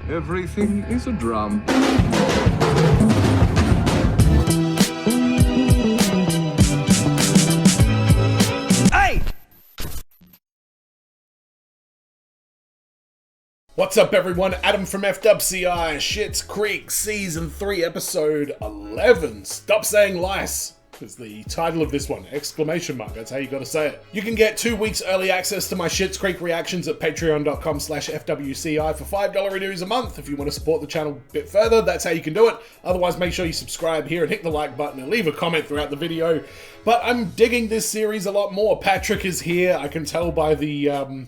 Everything is a drum. Hey! What's up, everyone? Adam from FWCI Schitt Creek Season 3, Episode 11. Stop saying lice is the title of this one. Exclamation mark. That's how you gotta say it. You can get 2 weeks early access to my Schitt Creek reactions at patreon.com/FWCI for $5 renews a month. If you want to support the channel a bit further, that's how you can do it. Otherwise, make sure you subscribe here and hit the like button and leave a comment throughout the video. But I'm digging this series a lot more. Patrick is here. I can tell by the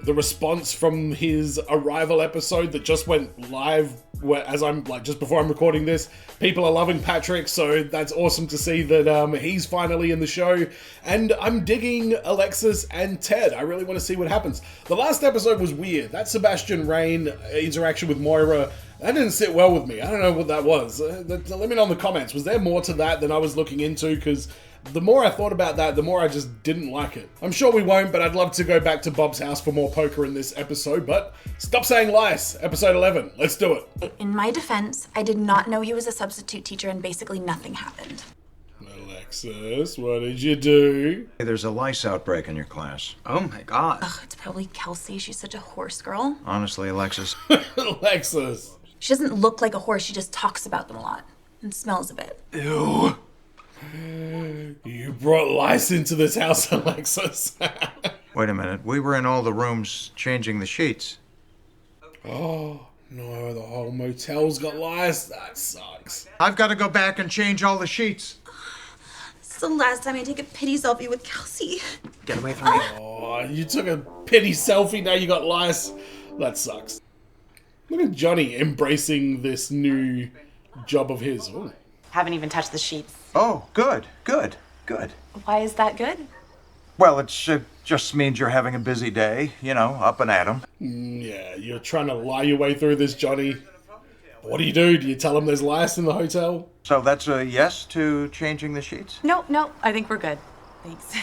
response from his arrival episode that just went live as I'm just before I'm recording this. People are loving Patrick, so that's awesome to see that he's finally in the show. And I'm digging Alexis and Ted. I really want to see what happens. The last episode was weird. That Sebastian Rain interaction with Moira, that didn't sit well with me. I don't know what that was. Let me know in the comments. Was there more to that than I was looking into? Because the more I thought about that, the more I just didn't like it. I'm sure we won't, but I'd love to go back to Bob's house for more poker in this episode. But stop saying lice. Episode 11. Let's do it. In my defense, I did not know he was a substitute teacher and basically nothing happened. Alexis, what did you do? Hey, there's a lice outbreak in your class. Oh my god. Ugh, it's probably Kelsey. She's such a horse girl. Honestly, Alexis. Alexis. She doesn't look like a horse. She just talks about them a lot and smells a bit. Ew. You brought lice into this house, Alexis. Wait a minute. We were in all the rooms changing the sheets. Oh, no, the whole motel's got lice. That sucks. I've got to go back and change all the sheets. This is the last time I take a pity selfie with Kelsey. Get away from me. Oh, you took a pity selfie, now you got lice. That sucks. Look at Johnny embracing this new job of his. Ooh. Haven't even touched the sheets. Oh, good. Why is that good? Well, it just means you're having a busy day, up and at 'em. Yeah, you're trying to lie your way through this, Johnny. What do? Do you tell him there's lice in the hotel? So that's a yes to changing the sheets? No, I think we're good. Thanks.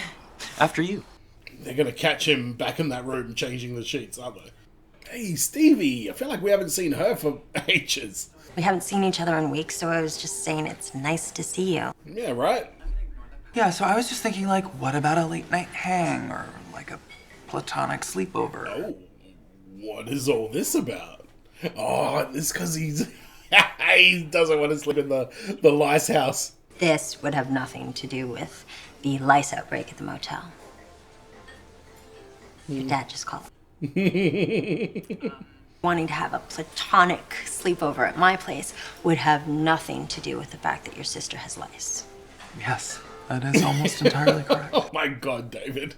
After you. They're gonna catch him back in that room changing the sheets, aren't they? Hey, Stevie, I feel like we haven't seen her for ages. We haven't seen each other in weeks, so I was just saying it's nice to see you. Yeah, right? Yeah, so I was just thinking, what about a late night hang or a platonic sleepover? Oh, what is all this about? Oh, it's because he doesn't want to sleep in the lice house. This would have nothing to do with the lice outbreak at the motel. Your dad just called. Wanting to have a platonic sleepover at my place would have nothing to do with the fact that your sister has lice. Yes, that is almost entirely correct. Oh my god, David.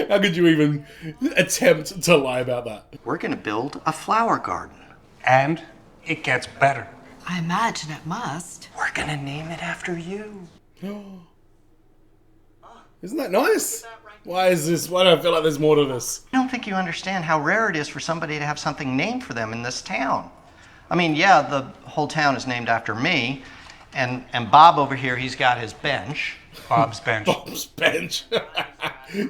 How could you even attempt to lie about that? We're gonna build a flower garden. And it gets better. I imagine it must. We're gonna name it after you. Isn't that nice? Why do I feel like there's more to this? I don't think you understand how rare it is for somebody to have something named for them in this town. I mean, yeah, the whole town is named after me, and Bob over here, he's got his bench. Bob's bench. Bob's bench.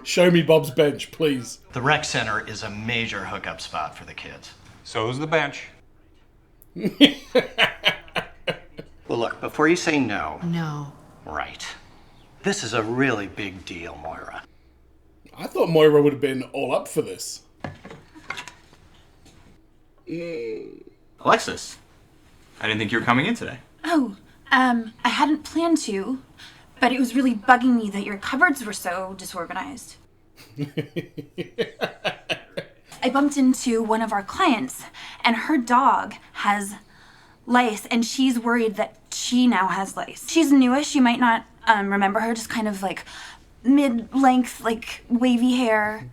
Show me Bob's bench, please. The rec center is a major hookup spot for the kids. So's the bench. Well, look, before you say no. No. Right. This is a really big deal, Moira. I thought Moira would have been all up for this. Alexis, I didn't think you were coming in today. Oh, I hadn't planned to, but it was really bugging me that your cupboards were so disorganized. I bumped into one of our clients, and her dog has lice, and she's worried that she now has lice. She's newish, you might not remember her, just kind of mid-length, wavy hair.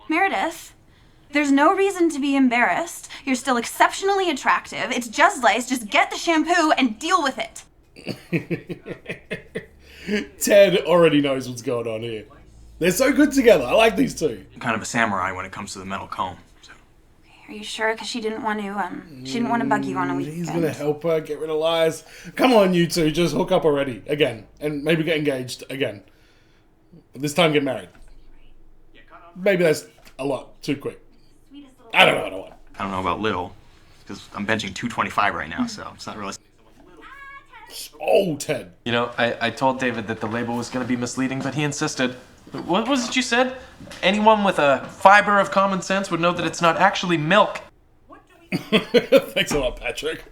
Meredith, there's no reason to be embarrassed. You're still exceptionally attractive. It's just lice. Just get the shampoo and deal with it. Ted already knows what's going on here. They're so good together. I like these two. I'm kind of a samurai when it comes to the metal comb. So. Are you sure? Because she didn't want to bug you on a weekend. He's gonna help her get rid of lies. Come on, you two, just hook up already again, and maybe get engaged again. But this time, get married. Maybe that's a lot too quick. I don't know. I don't know about little, because I'm benching 225 right now, so it's not really... Oh, Ted. You know, I told David that the label was going to be misleading, but he insisted. What was it you said? Anyone with a fiber of common sense would know that it's not actually milk. Thanks a lot, Patrick.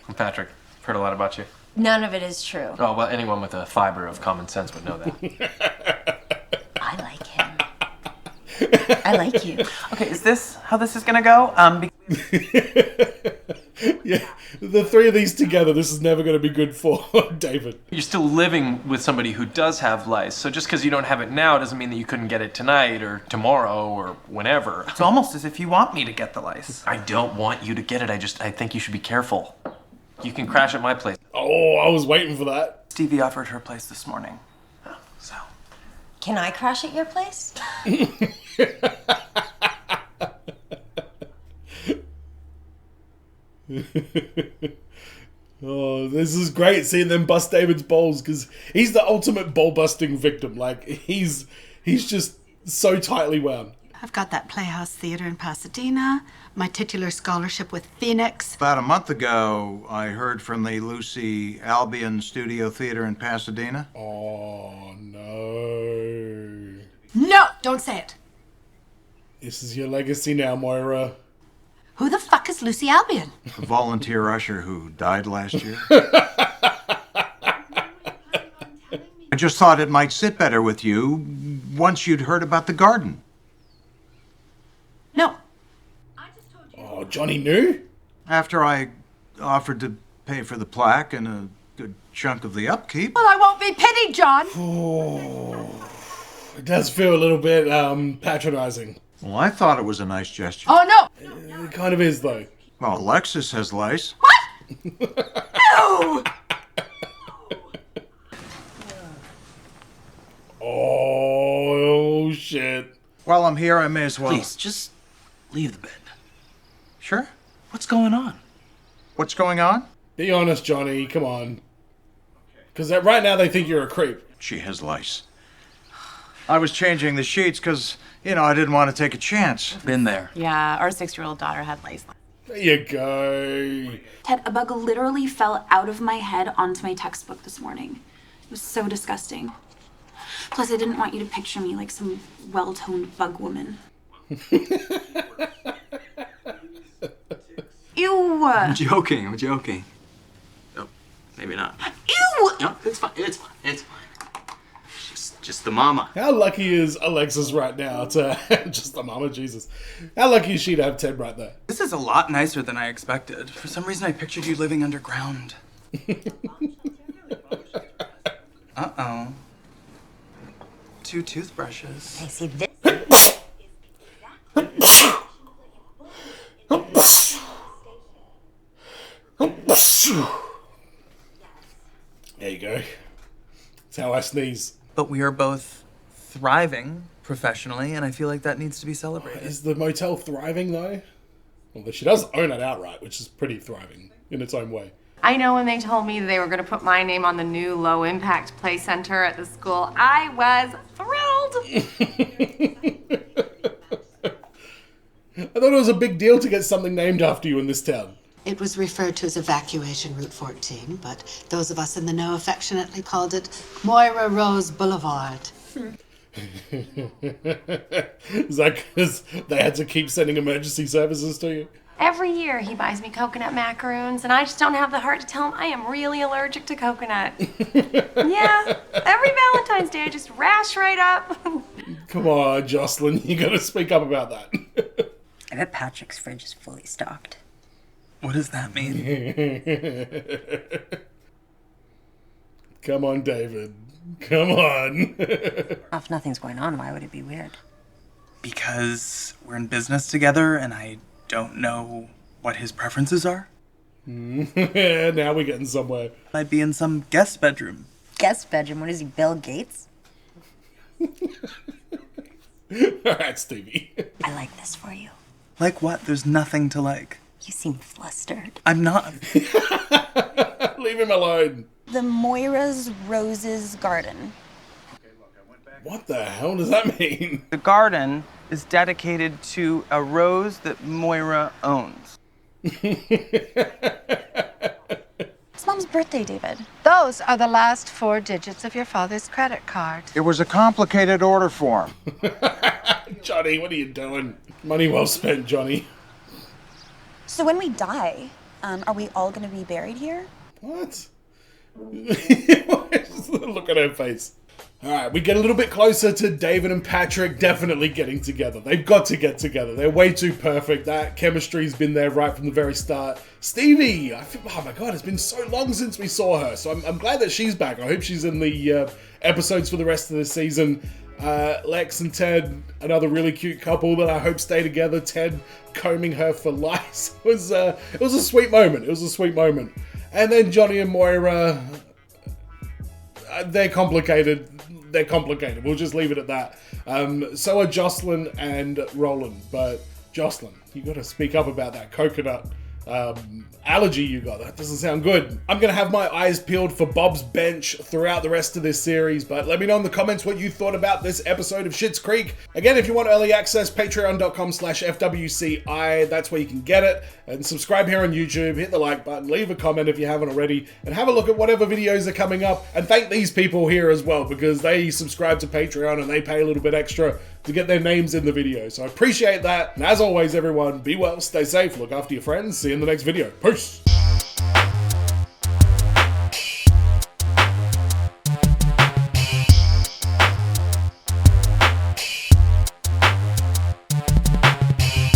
I'm Patrick. I've heard a lot about you. None of it is true. Oh, well, anyone with a fiber of common sense would know that. I like him. I like you. Okay, is this how this is gonna go? Yeah, the three of these together, this is never going to be good for David. You're still living with somebody who does have lice, so just because you don't have it now doesn't mean that you couldn't get it tonight or tomorrow or whenever. It's almost as if you want me to get the lice. I don't want you to get it, I think you should be careful. You can crash at my place. Oh, I was waiting for that. Stevie offered her place this morning. So. Can I crash at your place? Oh, this is great seeing them bust David's balls, because he's the ultimate ball busting victim. Like, he's just so tightly wound. I've got that Playhouse Theater in Pasadena, my titular scholarship with Phoenix. About a month ago, I heard from the Lucy Albion Studio Theater in Pasadena. Oh, no. No, don't say it. This is your legacy now, Moira. Who the fuck is Lucy Albion? A volunteer usher who died last year. I just thought it might sit better with you once you'd heard about the garden. No. Oh, Johnny knew? After I offered to pay for the plaque and a good chunk of the upkeep. Well, I won't be pitied, John. Oh, it does feel a little bit patronizing. Well, I thought it was a nice gesture. Oh, no. It kind of is, though. Well, Alexis has lice. What? No! Oh, shit. While I'm here, I may as well. Please, just leave the bed. Sure. What's going on? What's going on? Be honest, Johnny. Come on. Because right now they think you're a creep. She has lice. I was changing the sheets because, I didn't want to take a chance. Been there. Yeah, our 6-year-old daughter had lice. There you go. Ted, a bug literally fell out of my head onto my textbook this morning. It was so disgusting. Plus, I didn't want you to picture me like some well-toned bug woman. Ew! I'm joking. Oh, maybe not. Ew! No, it's fine. Just the mama. How lucky is Alexis right now to just the mama, Jesus. How lucky is she to have Ted right there? This is a lot nicer than I expected. For some reason, I pictured you living underground. Uh-oh. 2 toothbrushes. I see this. There you go. That's how I sneeze. But we are both thriving professionally, and I feel like that needs to be celebrated. Is the motel thriving, though? Well, she does own it outright, which is pretty thriving in its own way. I know when they told me they were going to put my name on the new low-impact play center at the school, I was thrilled. I thought it was a big deal to get something named after you in this town. It was referred to as Evacuation Route 14, but those of us in the know affectionately called it Moira Rose Boulevard. Is that because they had to keep sending emergency services to you? Every year he buys me coconut macaroons, and I just don't have the heart to tell him I am really allergic to coconut. Yeah, every Valentine's Day I just rash right up. Come on, Jocelyn, you gotta speak up about that. I bet Patrick's fridge is fully stocked. What does that mean? Come on, David. Come on. If nothing's going on, why would it be weird? Because we're in business together, and I don't know what his preferences are. Now we're getting somewhere. I'd be in some guest bedroom. Guest bedroom? What is he, Bill Gates? Alright, Stevie. I like this for you. Like what? There's nothing to like. You seem flustered. I'm not. Leave him alone. The Moira's Roses Garden. What the hell does that mean? The garden is dedicated to a rose that Moira owns. It's Mom's birthday, David. Those are the last 4 digits of your father's credit card. It was a complicated order form. Johnny, what are you doing? Money well spent, Johnny. So when we die, are we all going to be buried here? What? Look at her face. Alright, we get a little bit closer to David and Patrick definitely getting together. They've got to get together. They're way too perfect. That chemistry's been there right from the very start. Stevie! Oh my god, it's been so long since we saw her. So I'm glad that she's back. I hope she's in the episodes for the rest of the season. Lex and Ted, another really cute couple that I hope stay together. Ted combing her for lice. It was a sweet moment. It was a sweet moment. And then Johnny and Moira, they're complicated. They're complicated. We'll just leave it at that. So are Jocelyn and Roland. But Jocelyn, you got to speak up about that coconut allergy you got. That doesn't sound good. I'm going to have my eyes peeled for Bob's bench throughout the rest of this series, but let me know in the comments what you thought about this episode of Schitt's Creek. Again, if you want early access, patreon.com/FWCI, that's where you can get it. And subscribe here on YouTube, hit the like button, leave a comment if you haven't already, and have a look at whatever videos are coming up. And thank these people here as well, because they subscribe to Patreon and they pay a little bit extra to get their names in the video. So I appreciate that. And as always, everyone, be well, stay safe, look after your friends. See you in the next video. Peace!